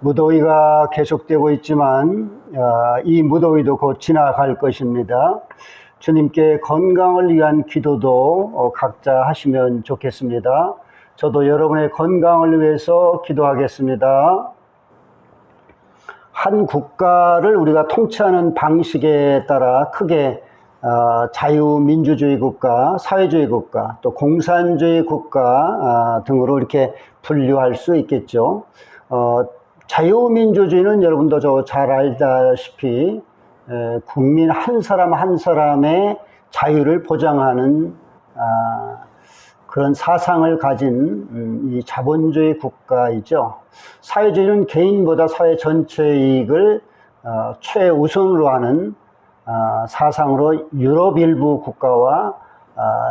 무더위가 계속되고 있지만 이 무더위도 곧 지나갈 것입니다. 주님께 건강을 위한 기도도 각자 하시면 좋겠습니다. 저도 여러분의 건강을 위해서 기도하겠습니다. 한 국가를 우리가 통치하는 방식에 따라 크게 자유민주주의 국가, 사회주의 국가, 또 공산주의 국가 등으로 이렇게 분류할 수 있겠죠. 자유민주주의는 여러분도 잘 알다시피 국민 한 사람 한 사람의 자유를 보장하는 그런 사상을 가진 이 자본주의 국가이죠. 사회주의는 개인보다 사회 전체의 이익을 최우선으로 하는 사상으로 유럽 일부 국가와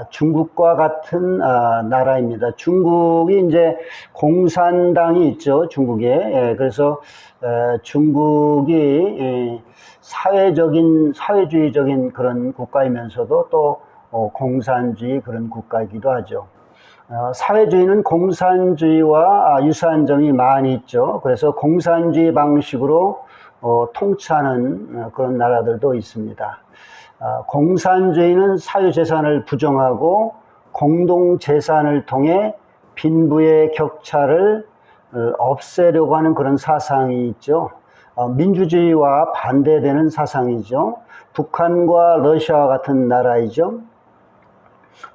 중국과 같은 나라입니다. 중국이 이제 공산당이 있죠, 중국에. 그래서 중국이 사회주의적인 그런 국가이면서도 또 공산주의 그런 국가이기도 하죠. 사회주의는 공산주의와 유사한 점이 많이 있죠. 그래서 공산주의 방식으로 통치하는 그런 나라들도 있습니다. 공산주의는 사유재산을 부정하고 공동재산을 통해 빈부의 격차를 없애려고 하는 그런 사상이 있죠. 민주주의와 반대되는 사상이죠. 북한과 러시아와 같은 나라이죠.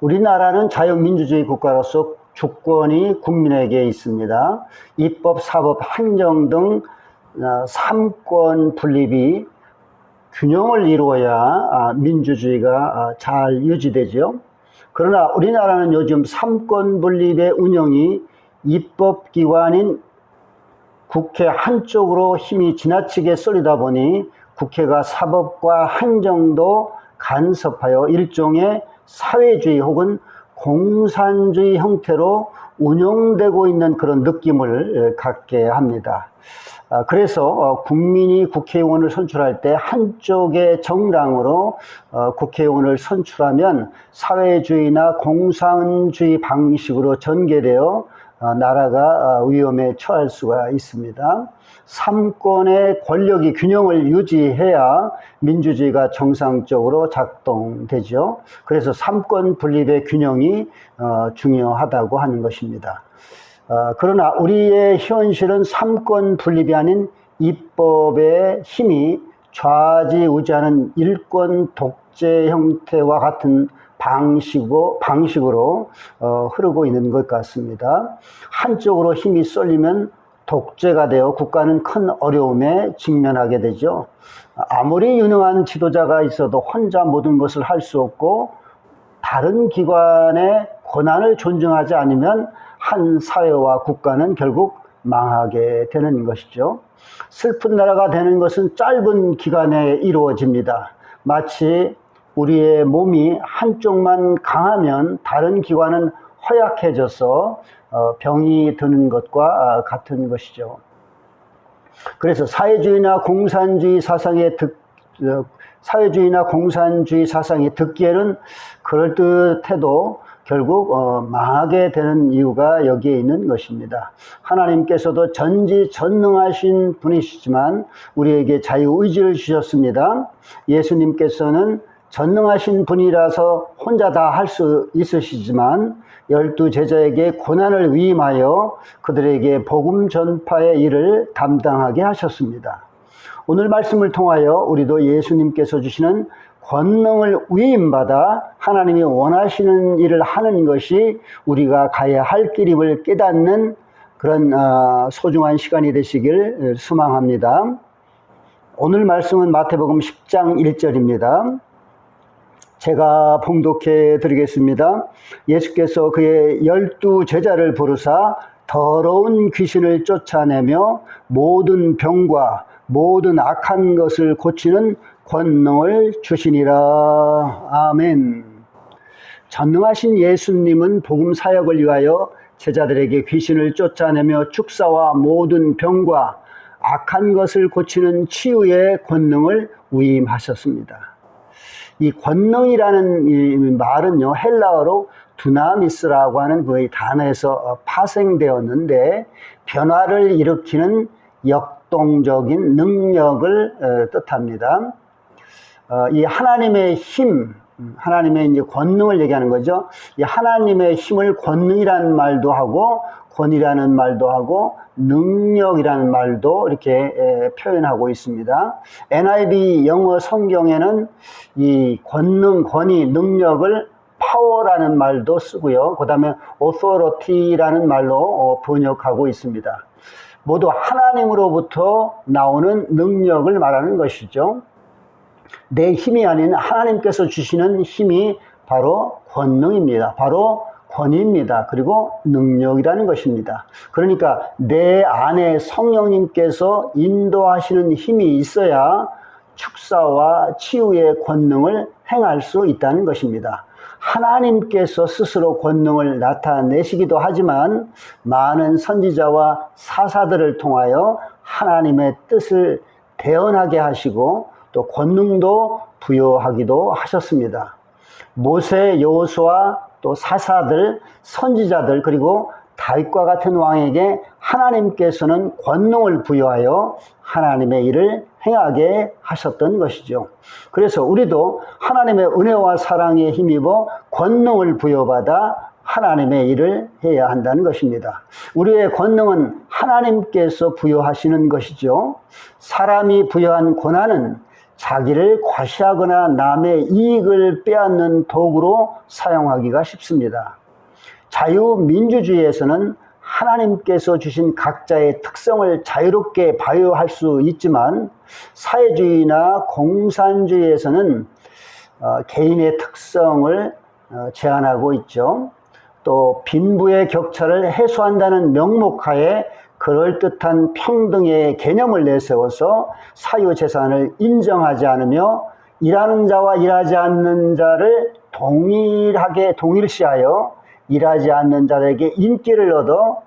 우리나라는 자유민주주의 국가로서 주권이 국민에게 있습니다. 입법, 사법, 행정 등 3권 분립이 균형을 이루어야 민주주의가 잘 유지되죠. 그러나 우리나라는 요즘 3권 분립의 운영이 입법기관인 국회 한쪽으로 힘이 지나치게 쏠리다 보니 국회가 사법과 행정도 간섭하여 일종의 사회주의 혹은 공산주의 형태로 운영되고 있는 그런 느낌을 갖게 합니다. 그래서 국민이 국회의원을 선출할 때 한쪽의 정당으로 국회의원을 선출하면 사회주의나 공산주의 방식으로 전개되어 나라가 위험에 처할 수가 있습니다. 3권의 권력이 균형을 유지해야 민주주의가 정상적으로 작동되죠. 그래서 3권 분립의 균형이 중요하다고 하는 것입니다. 그러나 우리의 현실은 3권 분립이 아닌 입법의 힘이 좌지우지하는 일권 독재 형태와 같은 방식으로 흐르고 있는 것 같습니다. 한쪽으로 힘이 쏠리면 독재가 되어 국가는 큰 어려움에 직면하게 되죠. 아무리 유능한 지도자가 있어도 혼자 모든 것을 할 수 없고 다른 기관의 권한을 존중하지 않으면 한 사회와 국가는 결국 망하게 되는 것이죠. 슬픈 나라가 되는 것은 짧은 기간에 이루어집니다. 마치 우리의 몸이 한쪽만 강하면 다른 기관은 허약해져서 병이 드는 것과 같은 것이죠. 그래서 사회주의나 공산주의 사상이 듣기에는 그럴듯해도 결국 망하게 되는 이유가 여기에 있는 것입니다. 하나님께서도 전지전능하신 분이시지만 우리에게 자유의지를 주셨습니다. 예수님께서는 전능하신 분이라서 혼자 다 할 수 있으시지만 12 제자에게 고난을 위임하여 그들에게 복음 전파의 일을 담당하게 하셨습니다. 오늘 말씀을 통하여 우리도 예수님께서 주시는 권능을 위임받아 하나님이 원하시는 일을 하는 것이 우리가 가야 할 길임을 깨닫는 그런 소중한 시간이 되시길 소망합니다. 오늘 말씀은 마태복음 10장 1절입니다. 제가 봉독해 드리겠습니다. 예수께서 그의 12 제자를 부르사 더러운 귀신을 쫓아내며 모든 병과 모든 악한 것을 고치는 권능을 주시니라. 아멘. 전능하신 예수님은 복음 사역을 위하여 제자들에게 귀신을 쫓아내며 축사와 모든 병과 악한 것을 고치는 치유의 권능을 위임하셨습니다. 이 권능이라는 이 말은요, 헬라어로 두나미스라고 하는 그 단어에서 파생되었는데 변화를 일으키는 역동적인 능력을 뜻합니다. 이 하나님의 힘, 하나님의 이제 권능을 얘기하는 거죠. 이 하나님의 힘을 권능이라는 말도 하고, 권이라는 말도 하고, 능력이라는 말도 이렇게 표현하고 있습니다. NIV 영어 성경에는 이 권능, 권위, 능력을 파워라는 말도 쓰고요. 그 다음에 authority라는 말로 번역하고 있습니다. 모두 하나님으로부터 나오는 능력을 말하는 것이죠. 내 힘이 아닌 하나님께서 주시는 힘이 바로 권능입니다. 바로 권위입니다. 그리고 능력이라는 것입니다. 그러니까 내 안에 성령님께서 인도하시는 힘이 있어야 축사와 치유의 권능을 행할 수 있다는 것입니다. 하나님께서 스스로 권능을 나타내시기도 하지만 많은 선지자와 사사들을 통하여 하나님의 뜻을 대언하게 하시고 또 권능도 부여하기도 하셨습니다. 모세, 여호수아, 또 사사들, 선지자들, 그리고 다윗과 같은 왕에게 하나님께서는 권능을 부여하여 하나님의 일을 행하게 하셨던 것이죠. 그래서 우리도 하나님의 은혜와 사랑에 힘입어 권능을 부여받아 하나님의 일을 해야 한다는 것입니다. 우리의 권능은 하나님께서 부여하시는 것이죠. 사람이 부여한 권한은 자기를 과시하거나 남의 이익을 빼앗는 도구로 사용하기가 쉽습니다. 자유민주주의에서는 하나님께서 주신 각자의 특성을 자유롭게 발휘할 수 있지만 사회주의나 공산주의에서는 개인의 특성을 제한하고 있죠. 또 빈부의 격차를 해소한다는 명목하에 그럴듯한 평등의 개념을 내세워서 사유재산을 인정하지 않으며 일하는 자와 일하지 않는 자를 동일시하여 일하지 않는 자들에게 인기를 얻어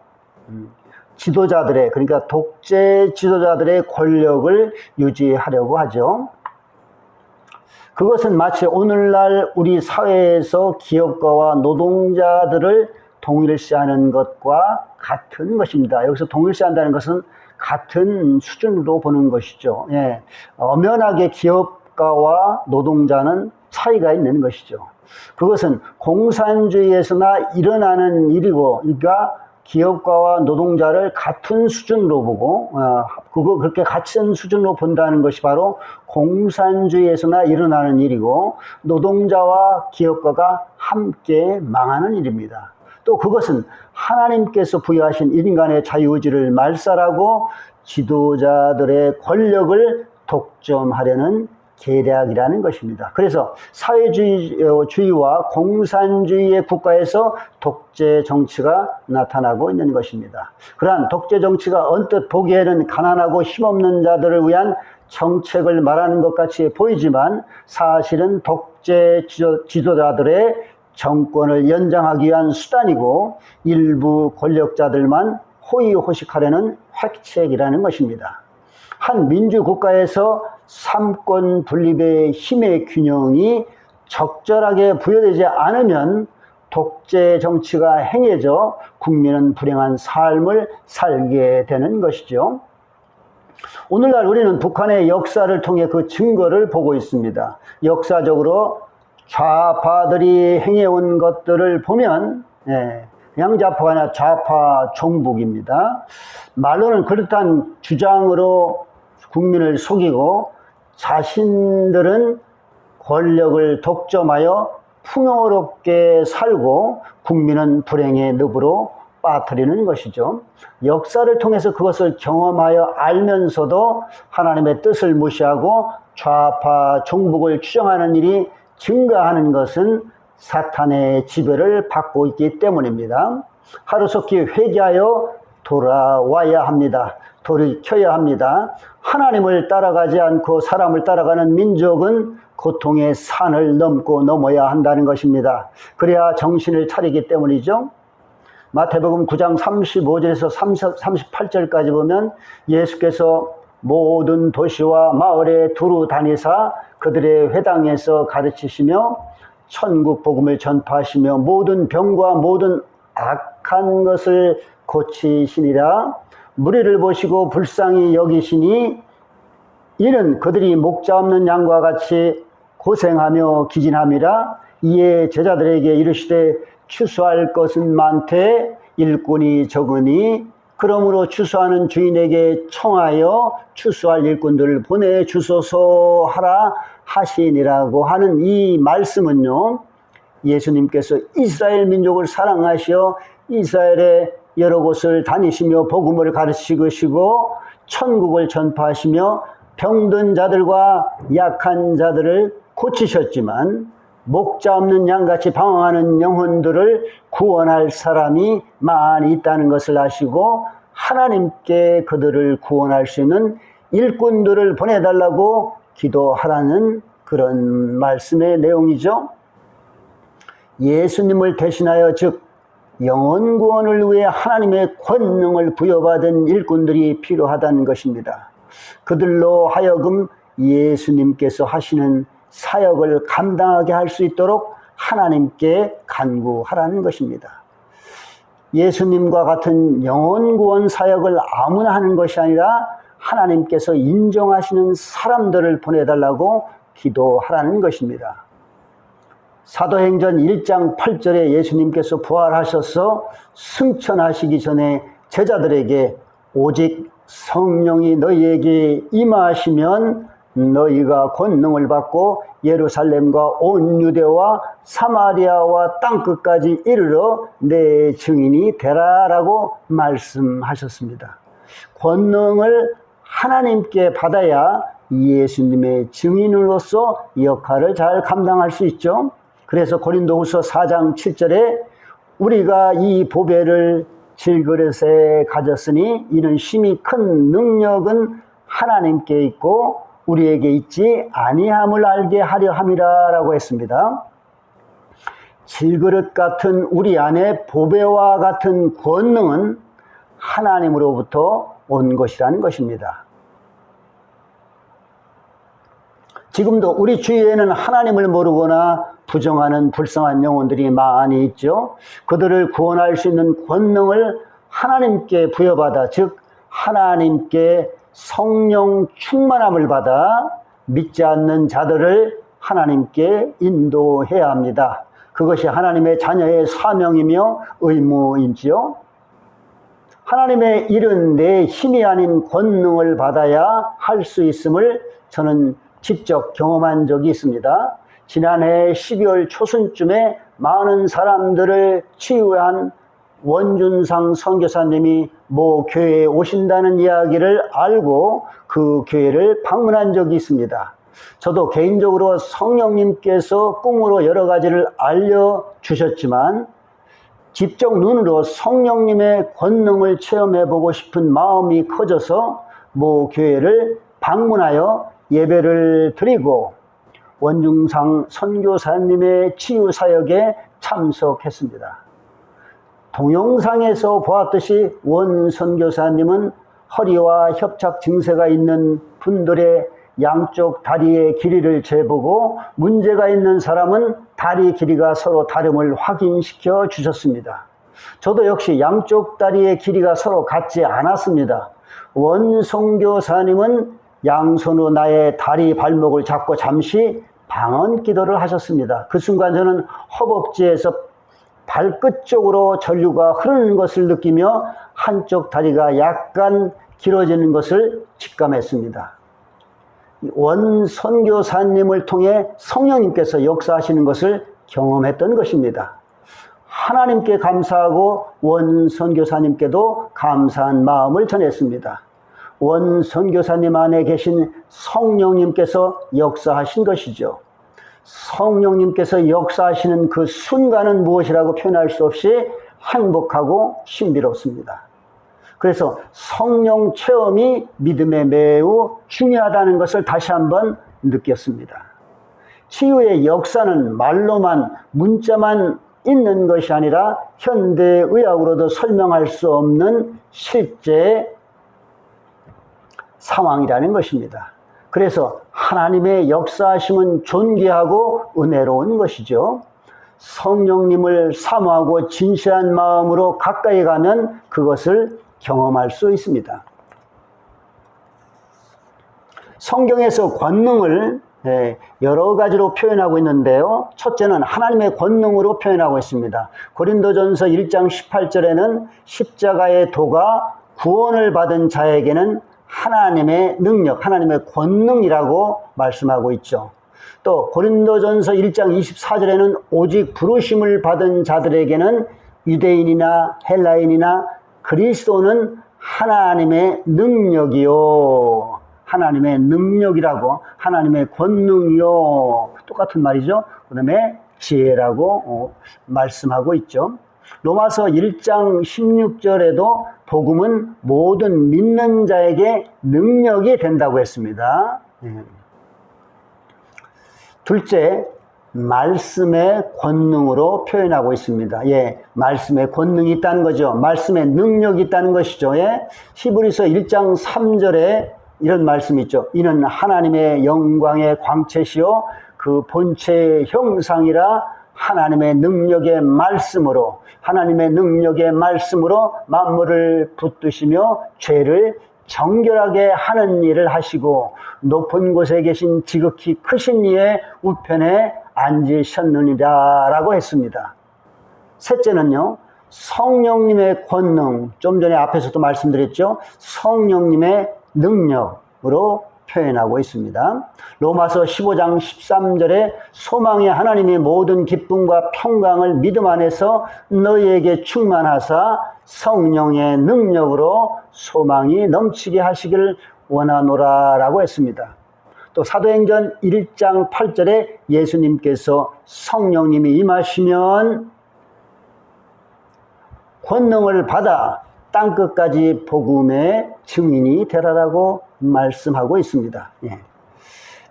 지도자들의, 그러니까 독재 지도자들의 권력을 유지하려고 하죠. 그것은 마치 오늘날 우리 사회에서 기업가와 노동자들을 동일시하는 것과 같은 것입니다. 여기서 동일시한다는 것은 같은 수준으로 보는 것이죠. 예. 엄연하게 기업가와 노동자는 차이가 있는 것이죠. 그것은 공산주의에서나 일어나는 일이고, 그러니까 기업가와 노동자를 같은 수준으로 보고, 그렇게 같은 수준으로 본다는 것이 바로 공산주의에서나 일어나는 일이고, 노동자와 기업가가 함께 망하는 일입니다. 또 그것은 하나님께서 부여하신 인간의 자유의지를 말살하고 지도자들의 권력을 독점하려는 계략이라는 것입니다. 그래서 사회주의와 공산주의의 국가에서 독재 정치가 나타나고 있는 것입니다. 그러한 독재 정치가 언뜻 보기에는 가난하고 힘없는 자들을 위한 정책을 말하는 것 같이 보이지만 사실은 독재 지도자들의 정권을 연장하기 위한 수단이고 일부 권력자들만 호의호식하려는 획책이라는 것입니다. 한 민주국가에서 삼권 분립의 힘의 균형이 적절하게 부여되지 않으면 독재 정치가 행해져 국민은 불행한 삶을 살게 되는 것이죠. 오늘날 우리는 북한의 역사를 통해 그 증거를 보고 있습니다. 역사적으로 좌파들이 행해온 것들을 보면 양좌파가 아니라 좌파 종북입니다. 말로는 그렇다는 주장으로 국민을 속이고 자신들은 권력을 독점하여 풍요롭게 살고 국민은 불행의 늪으로 빠뜨리는 것이죠. 역사를 통해서 그것을 경험하여 알면서도 하나님의 뜻을 무시하고 좌파 종북을 추정하는 일이 증가하는 것은 사탄의 지배를 받고 있기 때문입니다. 하루속히 회개하여 돌아와야 합니다. 돌이켜야 합니다. 하나님을 따라가지 않고 사람을 따라가는 민족은 고통의 산을 넘어야 한다는 것입니다. 그래야 정신을 차리기 때문이죠. 마태복음 9장 35절에서 38절까지 보면 예수께서 모든 도시와 마을에 두루 다니사 그들의 회당에서 가르치시며 천국 복음을 전파하시며 모든 병과 모든 악한 것을 고치시니라. 무리를 보시고 불쌍히 여기시니 이는 그들이 목자 없는 양과 같이 고생하며 기진함이라. 이에 제자들에게 이르시되 추수할 것은 많되 일꾼이 적으니 그러므로 추수하는 주인에게 청하여 추수할 일꾼들을 보내주소서 하라 하시니라고 하는 이 말씀은요, 예수님께서 이스라엘 민족을 사랑하시어 이스라엘의 여러 곳을 다니시며 복음을 가르치시고 천국을 전파하시며 병든 자들과 약한 자들을 고치셨지만 목자 없는 양같이 방황하는 영혼들을 구원할 사람이 많이 있다는 것을 아시고 하나님께 그들을 구원할 수 있는 일꾼들을 보내달라고 기도하라는 그런 말씀의 내용이죠. 예수님을 대신하여 즉 영혼 구원을 위해 하나님의 권능을 부여받은 일꾼들이 필요하다는 것입니다. 그들로 하여금 예수님께서 하시는 사역을 감당하게 할 수 있도록 하나님께 간구하라는 것입니다. 예수님과 같은 영혼 구원 사역을 아무나 하는 것이 아니라 하나님께서 인정하시는 사람들을 보내달라고 기도하라는 것입니다. 사도행전 1장 8절에 예수님께서 부활하셔서 승천하시기 전에 제자들에게 오직 성령이 너희에게 임하시면 너희가 권능을 받고 예루살렘과 온 유대와 사마리아와 땅끝까지 이르러 내 증인이 되라라고 말씀하셨습니다. 권능을 하나님께 받아야 예수님의 증인으로서 역할을 잘 감당할 수 있죠. 그래서 고린도후서 4장 7절에 우리가 이 보배를 질그릇에 가졌으니 이는 심히 큰 능력은 하나님께 있고 우리에게 있지 아니함을 알게 하려 함이라라고 했습니다. 질그릇 같은 우리 안에 보배와 같은 권능은 하나님으로부터 온 것이라는 것입니다. 지금도 우리 주위에는 하나님을 모르거나 부정하는 불쌍한 영혼들이 많이 있죠. 그들을 구원할 수 있는 권능을 하나님께 부여받아 즉 하나님께 성령 충만함을 받아 믿지 않는 자들을 하나님께 인도해야 합니다. 그것이 하나님의 자녀의 사명이며 의무인지요. 하나님의 일은 내 힘이 아닌 권능을 받아야 할 수 있음을 저는 직접 경험한 적이 있습니다. 지난해 12월 초순쯤에 많은 사람들을 치유한 원준상 선교사님이 모 교회에 오신다는 이야기를 알고 그 교회를 방문한 적이 있습니다. 저도 개인적으로 성령님께서 꿈으로 여러 가지를 알려주셨지만 직접 눈으로 성령님의 권능을 체험해보고 싶은 마음이 커져서 모 교회를 방문하여 예배를 드리고 원중상 선교사님의 치유사역에 참석했습니다. 동영상에서 보았듯이 원 선교사님은 허리와 협착 증세가 있는 분들의 양쪽 다리의 길이를 재보고 문제가 있는 사람은 다리 길이가 서로 다름을 확인시켜 주셨습니다. 저도 역시 양쪽 다리의 길이가 서로 같지 않았습니다. 원 선교사님은 양손으로 나의 다리 발목을 잡고 잠시 방언 기도를 하셨습니다. 그 순간 저는 허벅지에서 발끝 쪽으로 전류가 흐르는 것을 느끼며 한쪽 다리가 약간 길어지는 것을 직감했습니다. 원 선교사님을 통해 성령님께서 역사하시는 것을 경험했던 것입니다. 하나님께 감사하고 원 선교사님께도 감사한 마음을 전했습니다. 원 선교사님 안에 계신 성령님께서 역사하신 것이죠. 성령님께서 역사하시는 그 순간은 무엇이라고 표현할 수 없이 행복하고 신비롭습니다. 그래서 성령 체험이 믿음에 매우 중요하다는 것을 다시 한번 느꼈습니다. 치유의 역사는 말로만 문자만 있는 것이 아니라 현대의학으로도 설명할 수 없는 실제 상황이라는 것입니다. 그래서 하나님의 역사하심은 존귀하고 은혜로운 것이죠. 성령님을 사모하고 진실한 마음으로 가까이 가면 그것을 경험할 수 있습니다. 성경에서 권능을 여러 가지로 표현하고 있는데요. 첫째는 하나님의 권능으로 표현하고 있습니다. 고린도전서 1장 18절에는 십자가의 도가 구원을 받은 자에게는 하나님의 능력, 하나님의 권능이라고 말씀하고 있죠. 또 고린도전서 1장 24절에는 오직 부르심을 받은 자들에게는 유대인이나 헬라인이나 그리스도는 하나님의 능력이요. 하나님의 능력이라고, 하나님의 권능이요. 똑같은 말이죠. 그 다음에 지혜라고 말씀하고 있죠. 로마서 1장 16절에도 복음은 모든 믿는 자에게 능력이 된다고 했습니다. 둘째, 말씀의 권능으로 표현하고 있습니다. 말씀의 권능이 있다는 거죠. 말씀의 능력이 있다는 것이죠. 히브리서 1장 3절에 이런 말씀이 있죠. 이는 하나님의 영광의 광채시요 그 본체의 형상이라 하나님의 능력의 말씀으로 만물을 붙드시며 죄를 정결하게 하는 일을 하시고 높은 곳에 계신 지극히 크신 이의 우편에 앉으셨느니라 라고 했습니다. 셋째는요, 성령님의 권능, 좀 전에 앞에서도 말씀드렸죠. 성령님의 능력으로 표현하고 있습니다. 로마서 15장 13절에 소망의 하나님이 모든 기쁨과 평강을 믿음 안에서 너희에게 충만하사 성령의 능력으로 소망이 넘치게 하시기를 원하노라 라고 했습니다. 또 사도행전 1장 8절에 예수님께서 성령님이 임하시면 권능을 받아 땅끝까지 복음의 증인이 되라라고 말씀하고 있습니다.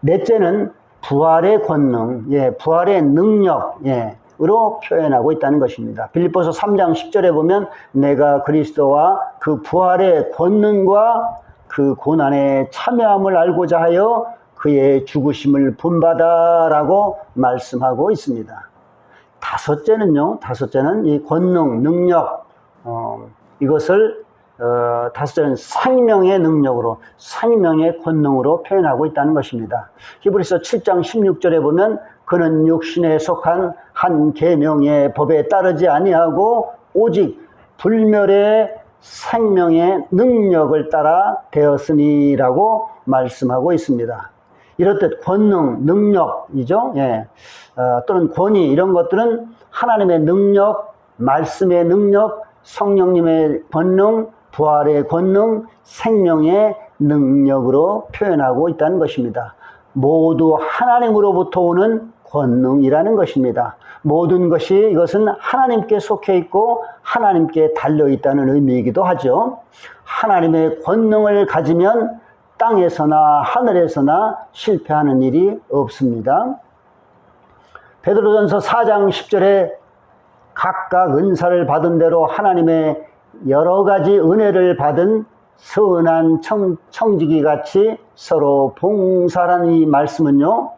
넷째는 부활의 권능, 부활의 능력으로 표현하고 있다는 것입니다. 빌립보서 3장 10절에 보면 내가 그리스도와 그 부활의 권능과 그 고난에 참여함을 알고자 하여 그의 죽으심을 본받아라고 말씀하고 있습니다. 다섯째는 이 권능, 능력, 이것을 다섯째는 생명의 능력으로, 생명의 권능으로 표현하고 있다는 것입니다. 히브리서 7장 16절에 보면 그는 육신에 속한 한 계명의 법에 따르지 아니하고 오직 불멸의 생명의 능력을 따라 되었으니라고 말씀하고 있습니다. 이렇듯 권능, 능력이죠. 또는 권위, 이런 것들은 하나님의 능력, 말씀의 능력, 성령님의 권능, 부활의 권능, 생명의 능력으로 표현하고 있다는 것입니다. 모두 하나님으로부터 오는 권능이라는 것입니다. 모든 것이 이것은 하나님께 속해 있고 하나님께 달려 있다는 의미이기도 하죠. 하나님의 권능을 가지면 땅에서나 하늘에서나 실패하는 일이 없습니다. 베드로전서 4장 10절에 각각 은사를 받은 대로 하나님의 여러 가지 은혜를 받은 선한 청지기 같이 서로 봉사라는 이 말씀은요,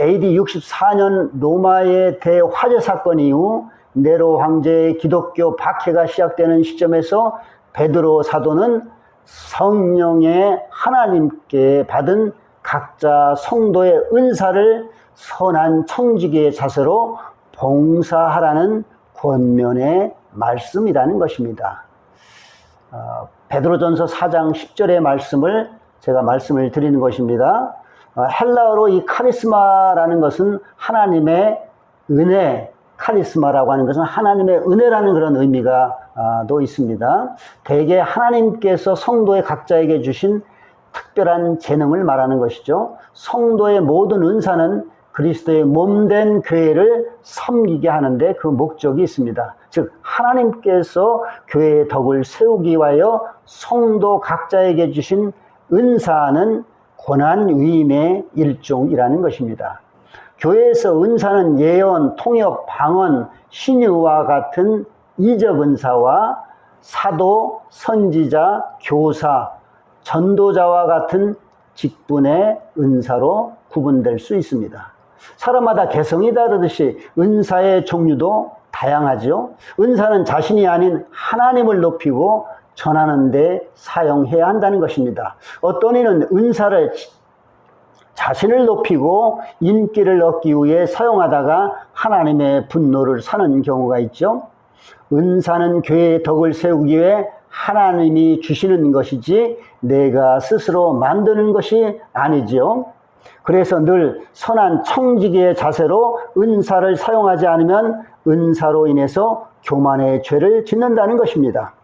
AD 64년 로마의 대화재 사건 이후 네로 황제의 기독교 박해가 시작되는 시점에서 베드로 사도는 성령의 하나님께 받은 각자 성도의 은사를 선한 청지기의 자세로 봉사하라는 권면의 말씀이라는 것입니다. 베드로전서 4장 10절의 말씀을 제가 말씀을 드리는 것입니다. 헬라어로 이 카리스마라는 것은 하나님의 은혜, 카리스마라고 하는 것은 하나님의 은혜라는 그런 의미가 또 있습니다. 대개 하나님께서 성도의 각자에게 주신 특별한 재능을 말하는 것이죠. 성도의 모든 은사는 그리스도의 몸된 교회를 섬기게 하는데 그 목적이 있습니다. 즉 하나님께서 교회의 덕을 세우기 위하여 성도 각자에게 주신 은사는 고난 위임의 일종이라는 것입니다. 교회에서 은사는 예언, 통역, 방언, 신유와 같은 이적 은사와 사도, 선지자, 교사, 전도자와 같은 직분의 은사로 구분될 수 있습니다. 사람마다 개성이 다르듯이 은사의 종류도 다양하죠. 은사는 자신이 아닌 하나님을 높이고 전하는 데 사용해야 한다는 것입니다. 어떤 이는 은사를 자신을 높이고 인기를 얻기 위해 사용하다가 하나님의 분노를 사는 경우가 있죠. 은사는 교회의 덕을 세우기 위해 하나님이 주시는 것이지 내가 스스로 만드는 것이 아니지요. 그래서 늘 선한 청지기의 자세로 은사를 사용하지 않으면 은사로 인해서 교만의 죄를 짓는다는 것입니다.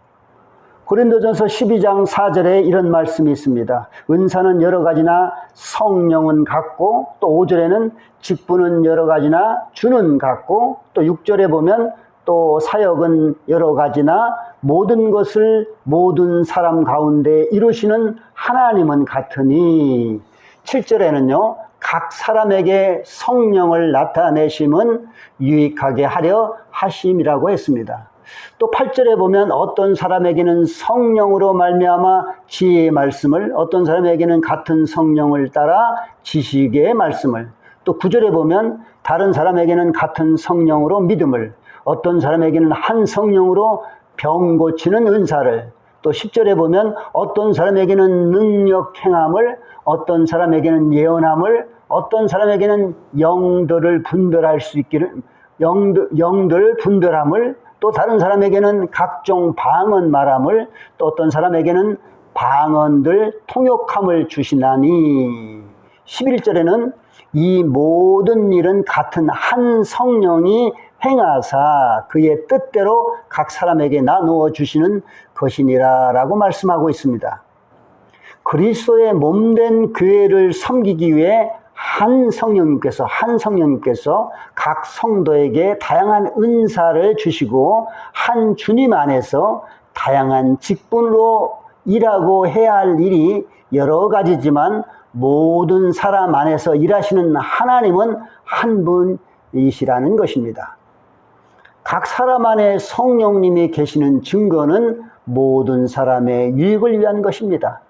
고린도전서 12장 4절에 이런 말씀이 있습니다. 은사는 여러 가지나 성령은 같고, 또 5절에는 직분은 여러 가지나 주는 같고, 또 6절에 보면 또 사역은 여러 가지나 모든 것을 모든 사람 가운데 이루시는 하나님은 같으니, 7절에는요 각 사람에게 성령을 나타내심은 유익하게 하려 하심이라고 했습니다. 또 8절에 보면 어떤 사람에게는 성령으로 말미암아 지혜의 말씀을, 어떤 사람에게는 같은 성령을 따라 지식의 말씀을, 또 9절에 보면 다른 사람에게는 같은 성령으로 믿음을, 어떤 사람에게는 한 성령으로 병 고치는 은사를, 또 10절에 보면 어떤 사람에게는 능력 행함을, 어떤 사람에게는 예언함을, 어떤 사람에게는 영들을 분별할 수 있기를, 영들 분별함을, 또 다른 사람에게는 각종 방언 말함을, 또 어떤 사람에게는 방언들 통역함을 주시나니, 11절에는 이 모든 일은 같은 한 성령이 행하사 그의 뜻대로 각 사람에게 나누어 주시는 것이니라 라고 말씀하고 있습니다. 그리스도의 몸된 교회를 섬기기 위해 한 성령님께서 각 성도에게 다양한 은사를 주시고 한 주님 안에서 다양한 직분으로 일하고 해야 할 일이 여러 가지지만 모든 사람 안에서 일하시는 하나님은 한 분이시라는 것입니다. 각 사람 안에 성령님이 계시는 증거는 모든 사람의 유익을 위한 것입니다.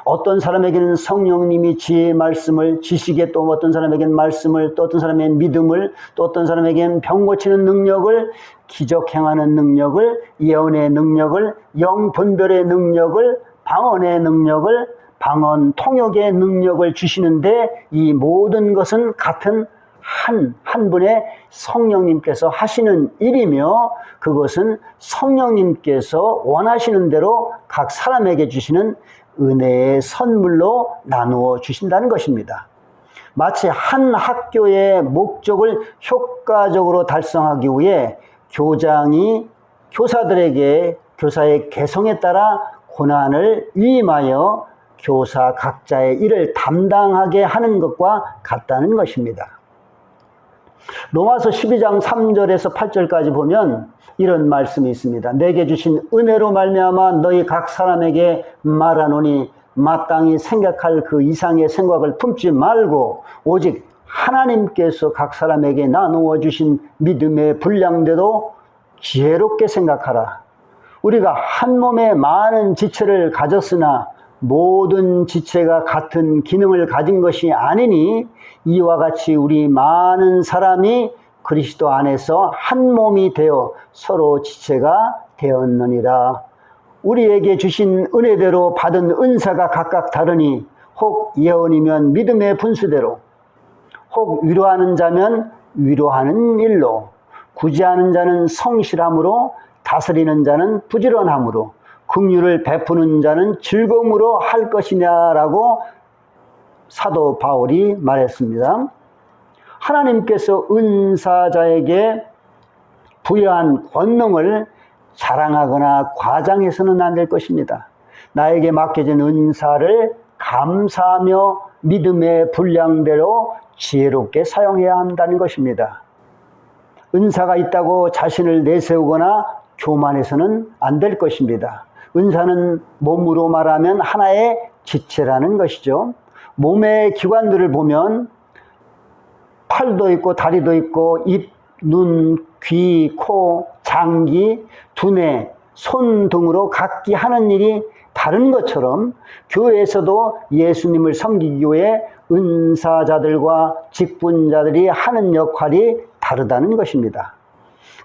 어떤 사람에게는 성령님이 지혜의 말씀을, 지식에, 또 어떤 사람에게는 말씀을, 또 어떤 사람에게는 믿음을, 또 어떤 사람에게는 병 고치는 능력을, 기적 행하는 능력을, 예언의 능력을, 영 분별의 능력을, 방언의 능력을, 방언 통역의 능력을 주시는데, 이 모든 것은 같은 한 분의 성령님께서 하시는 일이며, 그것은 성령님께서 원하시는 대로 각 사람에게 주시는 은혜의 선물로 나누어 주신다는 것입니다. 마치 한 학교의 목적을 효과적으로 달성하기 위해 교장이 교사들에게 교사의 개성에 따라 권한을 위임하여 교사 각자의 일을 담당하게 하는 것과 같다는 것입니다. 로마서 12장 3절에서 8절까지 보면 이런 말씀이 있습니다. 내게 주신 은혜로 말미암아 너희 각 사람에게 말하노니 마땅히 생각할 그 이상의 생각을 품지 말고 오직 하나님께서 각 사람에게 나누어 주신 믿음의 분량대로 지혜롭게 생각하라. 우리가 한 몸에 많은 지체를 가졌으나 모든 지체가 같은 기능을 가진 것이 아니니 이와 같이 우리 많은 사람이 그리스도 안에서 한 몸이 되어 서로 지체가 되었느니라. 우리에게 주신 은혜대로 받은 은사가 각각 다르니 혹 예언이면 믿음의 분수대로, 혹 위로하는 자면 위로하는 일로, 구제하는 자는 성실함으로, 다스리는 자는 부지런함으로, 긍휼을 베푸는 자는 즐거움으로 할 것이냐라고 사도 바울이 말했습니다. 하나님께서 은사자에게 부여한 권능을 자랑하거나 과장해서는 안 될 것입니다. 나에게 맡겨진 은사를 감사하며 믿음의 분량대로 지혜롭게 사용해야 한다는 것입니다. 은사가 있다고 자신을 내세우거나 교만해서는 안 될 것입니다. 은사는 몸으로 말하면 하나의 지체라는 것이죠. 몸의 기관들을 보면 팔도 있고 다리도 있고 입, 눈, 귀, 코, 장기, 두뇌, 손 등으로 각기 하는 일이 다른 것처럼 교회에서도 예수님을 섬기기 위해 은사자들과 직분자들이 하는 역할이 다르다는 것입니다.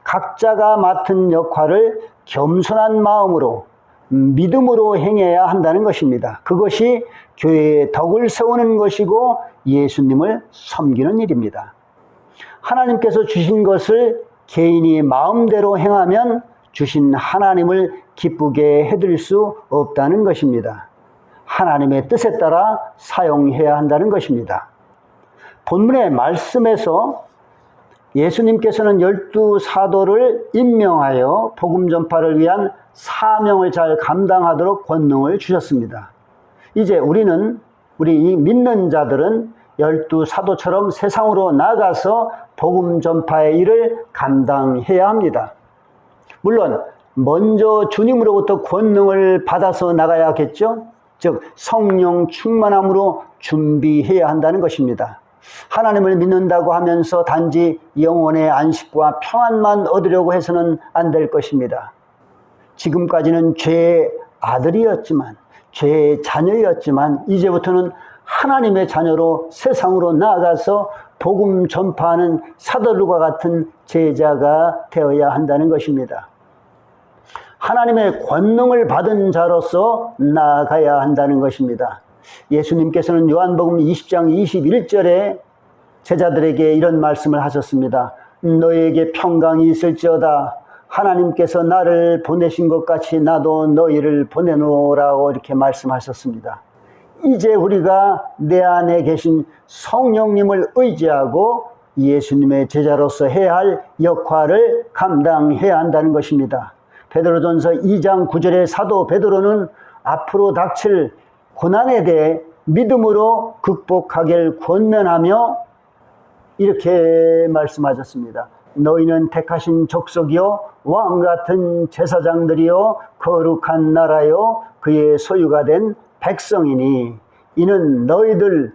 각자가 맡은 역할을 겸손한 마음으로 믿음으로 행해야 한다는 것입니다. 그것이 교회의 덕을 세우는 것이고 예수님을 섬기는 일입니다. 하나님께서 주신 것을 개인이 마음대로 행하면 주신 하나님을 기쁘게 해드릴 수 없다는 것입니다. 하나님의 뜻에 따라 사용해야 한다는 것입니다. 본문의 말씀에서 예수님께서는 12사도를 임명하여 복음 전파를 위한 사명을 잘 감당하도록 권능을 주셨습니다. 이제 우리 믿는 자들은 12사도처럼 세상으로 나가서 복음 전파의 일을 감당해야 합니다. 물론 먼저 주님으로부터 권능을 받아서 나가야겠죠. 즉 성령 충만함으로 준비해야 한다는 것입니다. 하나님을 믿는다고 하면서 단지 영혼의 안식과 평안만 얻으려고 해서는 안 될 것입니다. 지금까지는 죄의 아들이었지만, 죄의 자녀였지만 이제부터는 하나님의 자녀로 세상으로 나아가서 복음 전파하는 사도들과 같은 제자가 되어야 한다는 것입니다. 하나님의 권능을 받은 자로서 나아가야 한다는 것입니다. 예수님께서는 요한복음 20장 21절에 제자들에게 이런 말씀을 하셨습니다. 너희에게 평강이 있을지어다. 하나님께서 나를 보내신 것 같이 나도 너희를 보내노라고 이렇게 말씀하셨습니다. 이제 우리가 내 안에 계신 성령님을 의지하고 예수님의 제자로서 해야 할 역할을 감당해야 한다는 것입니다. 베드로전서 2장 9절에 사도 베드로는 앞으로 닥칠 고난에 대해 믿음으로 극복하길 권면하며 이렇게 말씀하셨습니다. 너희는 택하신 족속이요 왕같은 제사장들이요 거룩한 나라요 그의 소유가 된 백성이니 이는 너희들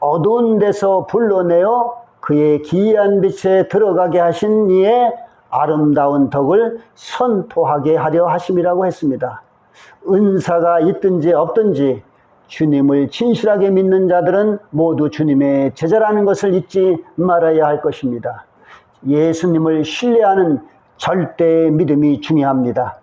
어두운 데서 불러내어 그의 기이한 빛에 들어가게 하신 이의 아름다운 덕을 선포하게 하려 하심이라고 했습니다. 은사가 있든지 없든지 주님을 진실하게 믿는 자들은 모두 주님의 제자라는 것을 잊지 말아야 할 것입니다. 예수님을 신뢰하는 절대의 믿음이 중요합니다.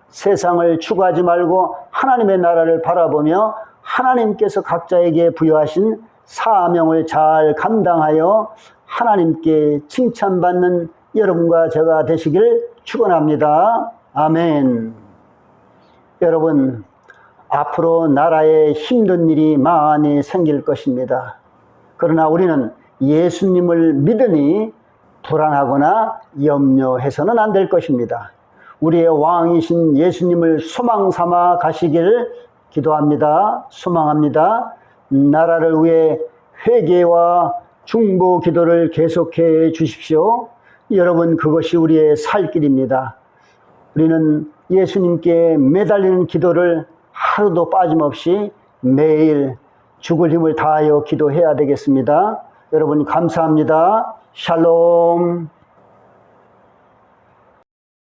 세상을 추구하지 말고 하나님의 나라를 바라보며 하나님께서 각자에게 부여하신 사명을 잘 감당하여 하나님께 칭찬받는 여러분과 제가 되시길 축원합니다. 아멘. 여러분, 앞으로 나라에 힘든 일이 많이 생길 것입니다. 그러나 우리는 예수님을 믿으니 불안하거나 염려해서는 안 될 것입니다. 우리의 왕이신 예수님을 소망 삼아 가시기를 기도합니다. 소망합니다. 나라를 위해 회개와 중보 기도를 계속해 주십시오. 여러분, 그것이 우리의 살 길입니다. 우리는 예수님께 매달리는 기도를 하루도 빠짐없이 매일 죽을 힘을 다하여 기도해야 되겠습니다. 여러분 감사합니다. 샬롬.